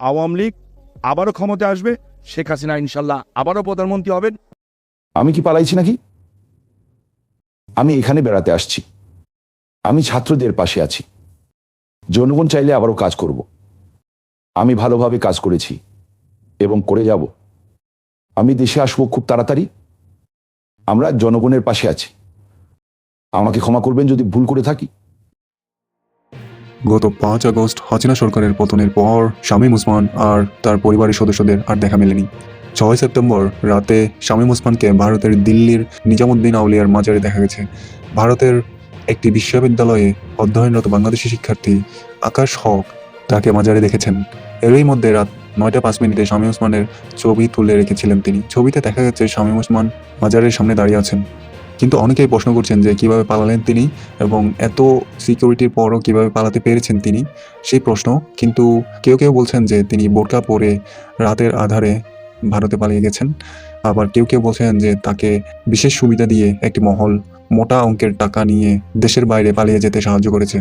আওয়ামী লীগ আবারও ক্ষমতায় আসবে, শেখ হাসিনা ইনশাল্লাহ আবারও প্রধানমন্ত্রী হবেন। আমি কি পালাইছি নাকি? আমি এখানে বেড়াতে আসছি। আমি ছাত্রদের পাশে আছি। জনগণ চাইলে আবারও কাজ করব। আমি ভালোভাবে কাজ করেছি এবং করে যাব। আমি দেশে আসবো খুব তাড়াতাড়ি। আমরা জনগণের পাশে আছি। আমাকে ক্ষমা করবেন যদি ভুল করে থাকি। গত 5 আগস্ট হাসিনা সরকারের পতনের পর শামীম ওসমান আর তার পরিবারের সদস্যদের আর দেখা মেলেনি। 6 সেপ্টেম্বর রাতে শামীম ওসমানকে ভারতের দিল্লির নিজামুদ্দিন আউলিয়ার মাজারে দেখা গেছে। ভারতের একটি বিশ্ববিদ্যালয়ে অধ্যয়নরত বাংলাদেশি শিক্ষার্থী আকাশ হক তাকে মাজারে দেখেছেন। এরই মধ্যে রাত 9টা 5 মিনিটে শামীম ওসমানের ছবি তুলে রেখেছিলেন তিনি। ছবিতে দেখা যাচ্ছে শামীম ওসমান মাজারের সামনে দাঁড়িয়ে আছেন। কিন্তু অনেকেই প্রশ্ন করছেন যে কিভাবে পালালেন তিনি এবং এত সিকিউরিটির পরও কিভাবে পালাতে পেরেছেন তিনি, সেই প্রশ্ন। কিন্তু কেউ কেউ বলছেন যে তিনি বোরকা পরে রাতের আধারে ভারতে পালিয়ে গেছেন। আবার কেউ কেউ বলছেন যে তাকে বিশেষ সুবিধা দিয়ে একটি মহল মোটা অঙ্কের টাকা নিয়ে দেশের বাইরে পালিয়ে যেতে সাহায্য করেছে।